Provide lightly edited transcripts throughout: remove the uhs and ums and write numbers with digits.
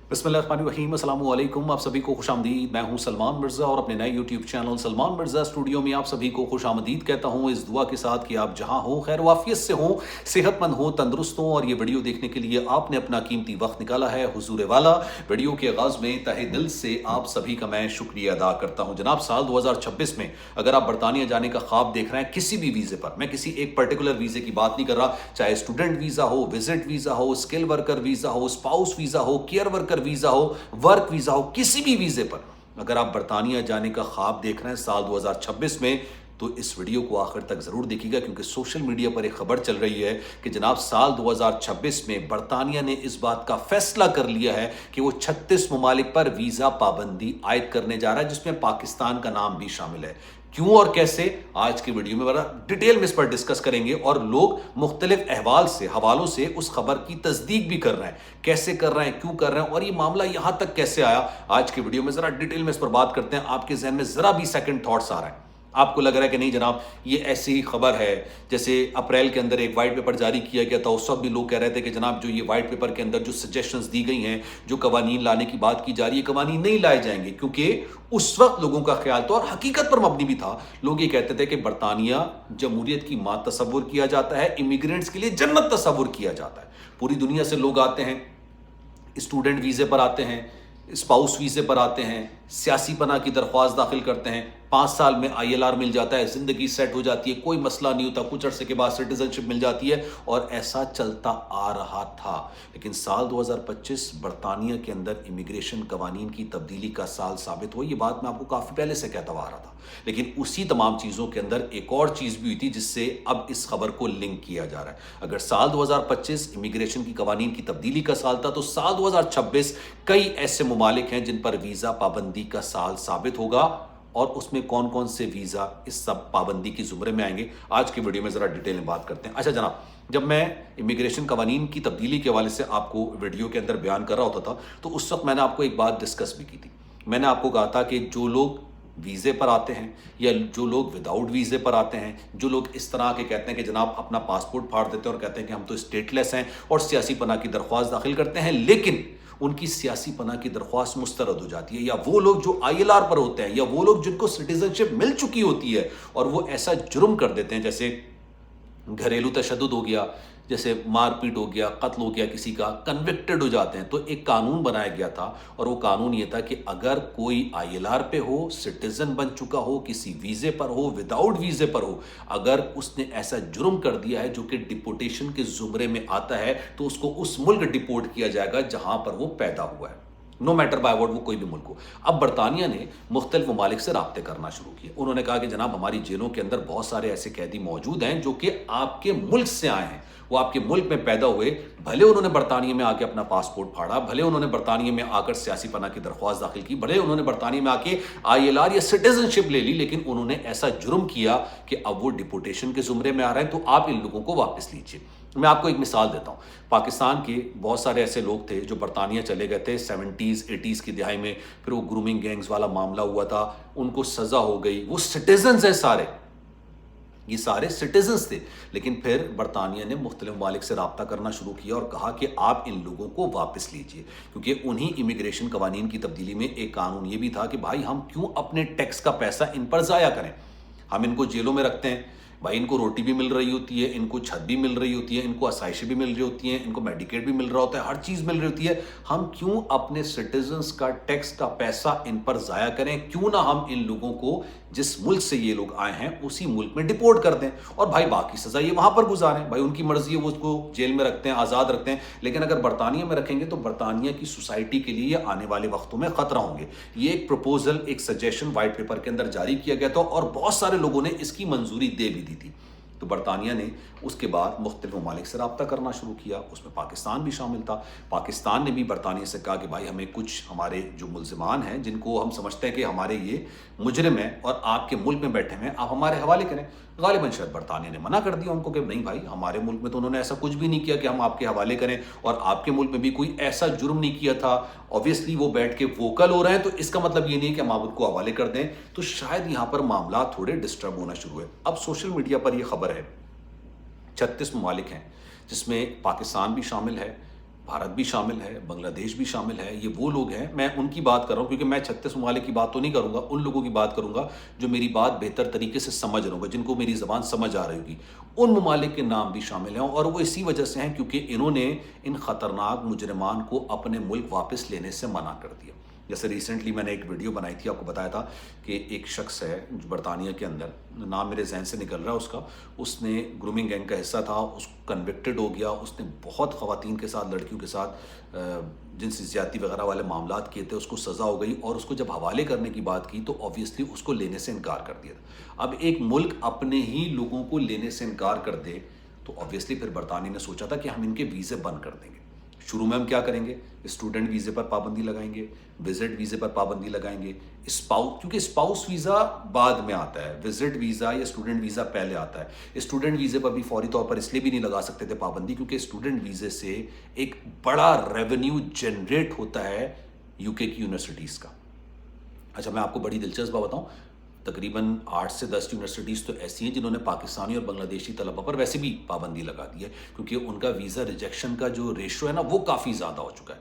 बिस्मिल्लाहिर्रहमानिर्रहीम, अस्सलाम वालेकुम। आप सभी को खुशामदीद। मैं हूं सलमान मिर्ज़ा और अपने नए YouTube channel Salman Mirza studio में आप सभी को खुशामदीद कहता हूं, इस दुआ के साथ कि आप जहां हो खैर वाफियत से हो, सेहतमंद हो, तंदुरुस्त हो। और ये वीडियो देखने के लिए आपने अपना कीमती वक्त निकाला है हुजूर वाला। वीडियो के आगाज़ में तहे दिल से आप सभी का मैं शुक्रिया अदा करता हूँ। जनाब, साल 2026 में अगर आप बरतानिया जाने का ख्वाब देख रहे हैं किसी भी वीज़े पर, मैं किसी एक पर्टिकुलर वीज़े की बात नहीं कर रहा, चाहे स्टूडेंट वीज़ा हो, विजिट वीज़ा हो, स्किल वर्कर वीज़ा हो, स्पाउस वीज़ा हो, केयर वर्कर वीज़ा हो, वर्क वीज़ा हो, किसी भी वीज़े पर अगर आप बरतानिया जाने का ख्वाब देख रहे हैं साल 2026 में, तो इस वीडियो को आखिर तक ज़रूर देखिएगा, क्योंकि सोशल मीडिया पर एक खबर चल रही है कि जनाब साल 2026 में बरतानिया ने इस बात का फैसला कर लिया है कि वो 36 ममालिक पर वीज़ा पाबंदी आयद करने जा रहा है, जिसमें पाकिस्तान का नाम भी शामिल है। क्यों और कैसे, आज की वीडियो में बड़ा डिटेल में इस पर डिस्कस करेंगे। और लोग मुख्तलिफ अहवाल से, हवालों से उस खबर की तस्दीक भी कर रहे हैं, कैसे कर रहे हैं, क्यों कर रहे हैं, और ये मामला यहां तक कैसे आया। आज की वीडियो में जरा डिटेल में इस पर बात करते हैं। आपके जहन में जरा भी सेकंड थॉट्स आ रहा है, आपको लग रहा है कि नहीं जनाब ये ऐसी ही खबर है, जैसे अप्रैल के अंदर एक वाइट पेपर जारी किया गया था, उस वक्त भी लोग कह रहे थे कि जनाब जो ये वाइट पेपर के अंदर जो सजेशंस दी गई हैं, जो कवानीन लाने की बात की जा रही है, कवानीन नहीं लाए जाएंगे, क्योंकि उस वक्त लोगों का ख्याल था और हकीकत पर मबनी भी था। लोग ये कहते थे कि बरतानिया जमहूरियत की मां तस्वुर किया जाता है, इमिग्रेंट्स के लिए जन्नत तस्वुर किया जाता है। पूरी दुनिया से लोग आते हैं, स्टूडेंट वीज़े पर आते हैं, स्पाउस वीज़े पर आते हैं, सियासी पनाह की दरख्वास्त दाखिल करते हैं, 5 साल में ILR मिल जाता है, ज़िंदगी सेट हो जाती है, कोई मसला नहीं होता, कुछ अरसे के बाद सिटीजनशिप मिल जाती है, और ऐसा चलता आ रहा था। लेकिन साल 2025 बरतानिया के अंदर इमिग्रेशन कवानीन की तब्दीली का साल साबित हुआ। ये बात मैं आपको काफ़ी पहले से कहता आ रहा था, लेकिन उसी तमाम चीज़ों के अंदर एक और चीज़ भी हुई थी जिससे अब इस खबर को लिंक किया जा रहा है। अगर साल 2025 इमिग्रेशन की कवानीन की तब्दीली का साल था, तो साल 2026 कई ऐसे ममालिक हैं जिन पर वीज़ा पाबंदी का साल साबित होगा। और उसमें कौन कौन से वीज़ा इस सब पाबंदी की ज़ुमरे में आएंगे, आज की वीडियो में ज़रा डिटेल में बात करते हैं। अच्छा जनाब, जब मैं इमिग्रेशन कवानीन की तब्दीली के हवाले से आपको वीडियो के अंदर बयान कर रहा होता था, तो उस वक्त मैंने आपको एक बात डिस्कस भी की थी। मैंने आपको कहा था कि जो लोग वीज़े पर आते हैं या जो लोग विदाउट वीज़े पर आते हैं, जो लोग इस तरह के कहते हैं कि जनाब अपना पासपोर्ट फाड़ देते हैं और कहते हैं कि हम तो स्टेटलेस हैं और सियासी पनाह की दरख्वास्त दाखिल करते हैं, लेकिन उनकी सियासी पनाह की दरख्वास्त मुस्तरद हो जाती है, या वो लोग जो ILR पर होते हैं, या वो लोग जिनको सिटीजनशिप मिल चुकी होती है और वो ऐसा जुर्म कर देते हैं, जैसे घरेलू तशद्दुद हो गया, जैसे मारपीट हो गया, कत्ल हो गया, किसी का कन्विक्टेड हो जाते हैं, तो एक कानून बनाया गया था। और वो कानून ये था कि अगर कोई ILR पे हो, सिटीजन बन चुका हो, किसी वीज़े पर हो, विदाउट वीज़े पर हो, अगर उसने ऐसा जुर्म कर दिया है जो कि डिपोटेशन के ज़ुमरे में आता है, तो उसको उस मुल्क डिपोर्ट किया जाएगा जहां पर वो पैदा हुआ है, नो मैटर बाय वर्ड, वो कोई भी मुल्क हो। अब बरतानिया ने मुख्तलिफ ममालिक से राब्ते करना शुरू किए। उन्होंने कहा कि जनाब हमारी जेलों के अंदर बहुत सारे ऐसे कैदी मौजूद हैं जो कि आपके मुल्क से आए हैं, वो आपके मुल्क में पैदा हुए, भले उन्होंने बरतानिया में आके अपना पासपोर्ट फाड़ा, भले उन्होंने बरतानिया में आकर सियासी पनाह की दरख्वास्त दाखिल की, भले उन्होंने बरतानिया में आके ILR या सिटीजनशिप ले ली, लेकिन उन्होंने ऐसा जुर्म किया कि अब वो डिपोटेशन के जुमरे में आ रहे हैं, तो आप इन लोगों को वापस लीजिए। मैं आपको एक मिसाल देता हूँ। पाकिस्तान के बहुत सारे ऐसे लोग थे जो बरतानिया चले गए थे 70s 80s की दिहाई में, फिर वो ग्रूमिंग गैंग्स वाला मामला हुआ था, उनको सज़ा हो गई, वो सिटीजन्स हैं सारे, ये सारे सिटीजन्स थे, लेकिन फिर बरतानिया ने मुख्तलिफ ममालिक से रब्ता करना शुरू किया और कहा कि आप इन लोगों को वापस लीजिए, क्योंकि उन्हीं इमिग्रेशन कवानीन की तब्दीली में एक कानून ये भी था कि भाई हम क्यों अपने टैक्स का पैसा इन पर ज़ाया करें। हम इनको जेलों में रखते हैं, भाई इनको रोटी भी मिल रही होती है, इनको छत भी मिल रही होती है, इनको आसाइशें भी मिल रही होती हैं, इनको मेडिकेट भी मिल रहा होता है, हर चीज़ मिल रही होती है, हम क्यों अपने सिटीजन्स का टैक्स का पैसा इन पर ज़ाया करें, क्यों ना हम इन लोगों को जिस मुल्क से ये लोग आए हैं उसी मुल्क में डिपोर्ट कर दें और भाई बाकी सज़ा ये वहाँ पर गुजारें। भाई उनकी मर्ज़ी है, वो उसको जेल में रखते हैं, आज़ाद रखते हैं, लेकिन अगर बरतानिया में रखेंगे तो बरतानिया की सोसाइटी के लिए आने वाले वक्तों में ख़तरा होंगे। ये एक प्रपोजल, एक सजेशन वाइट पेपर के अंदर जारी किया गया था और बहुत सारे लोगों ने इसकी मंजूरी दे भी दी थी। तो बरतानिया ने उसके बाद मुख्तलिफ ममालिक से रब्ता करना शुरू किया, उसमें पाकिस्तान भी शामिल था। पाकिस्तान ने भी बरतानिया से कहा कि भाई हमें कुछ हमारे जो मुल्ज़िमान हैं, जिनको हम समझते हैं कि हमारे ये मुजरिम हैं और आपके मुल्क में बैठे हैं, आप हमारे हवाले करें। गालिबन शायद बरतानिया ने मना कर दिया उनको कि नहीं भाई, हमारे मुल्क में तो उन्होंने ऐसा कुछ भी नहीं किया कि हम आपके हवाले करें, और आपके मुल्क में भी कोई ऐसा जुर्म नहीं किया था। ऑब्वियसली वो बैठ के वोकल हो रहे हैं, तो इसका मतलब ये नहीं है कि हम आपको हवाले कर दें। तो शायद यहाँ पर मामला थोड़े डिस्टर्ब होना शुरू हुए। अब सोशल मीडिया पर यह खबर है 36 ममालिक हैं, जिसमें पाकिस्तान भी शामिल है, भारत भी शामिल है, बांग्लादेश भी शामिल है। ये वो लोग हैं, मैं उनकी बात कर रहा हूँ क्योंकि मैं 36 ममालिक की बात तो नहीं करूँगा, उन लोगों की बात करूँगा जो मेरी बात बेहतर तरीके से समझ रहे होंगे, जिनको मेरी ज़बान समझ आ रही होगी। उन ममालिक के नाम भी शामिल हैं और वो इसी वजह से हैं क्योंकि इन्होंने इन ख़तरनाक मुजरिमान को अपने मुल्क वापस लेने से मना कर दिया। जैसे रिसेंटली मैंने एक वीडियो बनाई थी, आपको बताया था कि एक शख्स है जो बरतानिया के अंदर, नाम मेरे जहन से निकल रहा है उसका, उसने ग्रूमिंग गैंग का हिस्सा था, उस कन्विक्टेड हो गया। उसने बहुत ख़वातीन के साथ, लड़कियों के साथ जिनसी ज़्यादती वगैरह वाले मामलात किए थे, उसको सज़ा हो गई और उसको जब हवाले करने की बात की तो ऑब्वियसली उसको लेने से इनकार कर दिया था। अब एक मुल्क अपने ही लोगों को लेने से इनकार कर दे तो ऑब्वियसली फिर बरतानिया ने सोचा था कि हम इनके वीज़े बंद कर देंगे। शुरू में हम क्या करेंगे, स्टूडेंट वीज़े पर पाबंदी लगाएंगे, विजिट वीज़े पर पाबंदी लगाएंगे, स्पाउस, क्योंकि स्पाउस वीज़ा बाद में आता है, विजिट वीज़ा या स्टूडेंट वीज़ा पहले आता है। स्टूडेंट वीज़े पर भी फौरी तौर पर इसलिए भी नहीं लगा सकते थे पाबंदी क्योंकि स्टूडेंट वीज़े से एक बड़ा रेवेन्यू जनरेट होता है यूके की यूनिवर्सिटीज़ का। अच्छा, मैं आपको बड़ी दिलचस्प बात बताऊं, तकरीबन 8 से 10 यूनिवर्सिटीज़ तो ऐसी हैं जिन्होंने पाकिस्तानी और बांग्लादेशी तलबा पर वैसे भी पाबंदी लगा दी है क्योंकि उनका वीज़ा रिजेक्शन का जो रेशो है ना वो काफ़ी ज़्यादा हो चुका है।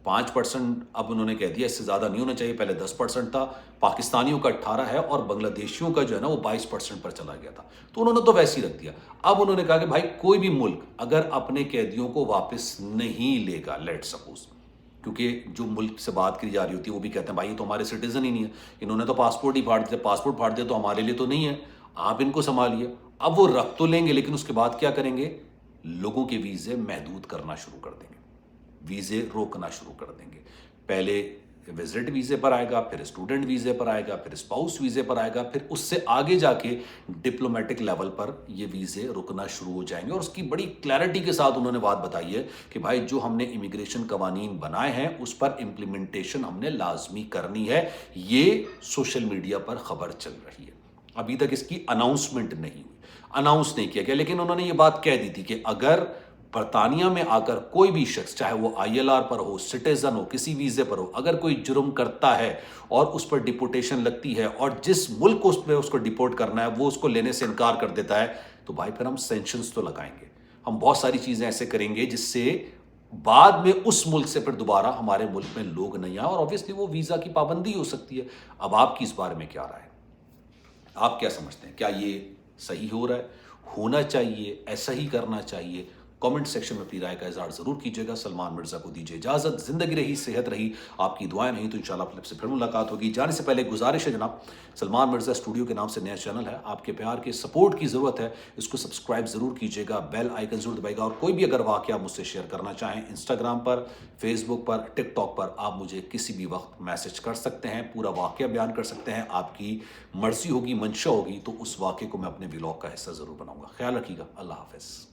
5% अब उन्होंने कह दिया, इससे ज़्यादा नहीं होना चाहिए। पहले 10% था, पाकिस्तानियों का 18 है और बांग्लादेशियों का जो है ना वो 22% पर चला गया था, तो उन्होंने तो वैसे ही रख दिया। अब उन्होंने कहा कि भाई कोई भी मुल्क अगर अपने कैदियों को वापस नहीं लेगा, लेट सपोज, क्योंकि जो मुल्क से बात करी जा रही होती है वो भी कहते हैं भाई ये तो हमारे सिटीजन ही नहीं है, इन्होंने तो पासपोर्ट ही फाड़ दिया, पासपोर्ट फाड़ दिया तो हमारे लिए तो नहीं है, आप इनको संभालिए। अब वो रख तो लेंगे लेकिन उसके बाद क्या करेंगे, लोगों के वीज़े महदूद करना शुरू कर देंगे, वीज़े रोकना शुरू कर देंगे। पहले विजिट वीज़े पर आएगा, फिर स्टूडेंट वीज़े पर आएगा, फिर स्पाउस वीज़े पर आएगा, फिर उससे आगे जाके डिप्लोमेटिक लेवल पर ये वीज़े रुकना शुरू हो जाएंगे। और उसकी बड़ी क्लैरिटी के साथ उन्होंने बात बताई है कि भाई जो हमने इमिग्रेशन कवानीन बनाए हैं उस पर इम्प्लीमेंटेशन हमने लाजमी करनी है। ये सोशल मीडिया पर खबर चल रही है, अभी तक इसकी अनाउंसमेंट नहीं हुई, अनाउंस नहीं किया गया, लेकिन उन्होंने ये बात कह दी थी कि अगर बरतानिया में आकर कोई भी शख्स, चाहे वो ILR पर हो, सिटीजन हो, किसी वीज़े पर हो, अगर कोई जुर्म करता है और उस पर डिपोर्टेशन लगती है और जिस मुल्क को उस पर उसको डिपोर्ट करना है वो उसको लेने से इनकार कर देता है, तो भाई फिर हम सेंक्शंस तो लगाएंगे, हम बहुत सारी चीज़ें ऐसे करेंगे जिससे बाद में उस मुल्क से फिर दोबारा हमारे मुल्क में लोग नहीं आए और ऑब्वियसली वो वीज़ा की पाबंदी हो सकती है। अब आपकी इस बारे में क्या राय है, आप क्या समझते हैं, क्या ये सही हो रहा है, होना चाहिए, ऐसा ही करना चाहिए? कमेंट सेक्शन में अपनी राय का इजहार जरूर कीजिएगा। सलमान मिर्जा को दीजिए इजाजत, जिंदगी रही, सेहत रही, आपकी दुआएं नहीं तो इंशाल्लाह आपसे फिर मुलाकात होगी। जाने से पहले गुजारिश है जनाब, सलमान मिर्जा स्टूडियो के नाम से नया चैनल है, आपके प्यार के सपोर्ट की जरूरत है, इसको सब्सक्राइब जरूर कीजिएगा, बेल आइकन जरूर दबाइएगा। और कोई भी अगर वाकया मुझसे शेयर करना चाहें, इंस्टाग्राम पर, फेसबुक पर, टिकटॉक पर, आप मुझे किसी भी वक्त मैसेज कर सकते हैं, पूरा वाकया बयान कर सकते हैं। आपकी मर्जी होगी, मंशा होगी तो उस वाकये को मैं अपने व्लॉग का हिस्सा जरूर बनाऊंगा। ख्याल रखिएगा, अल्लाह हाफिज।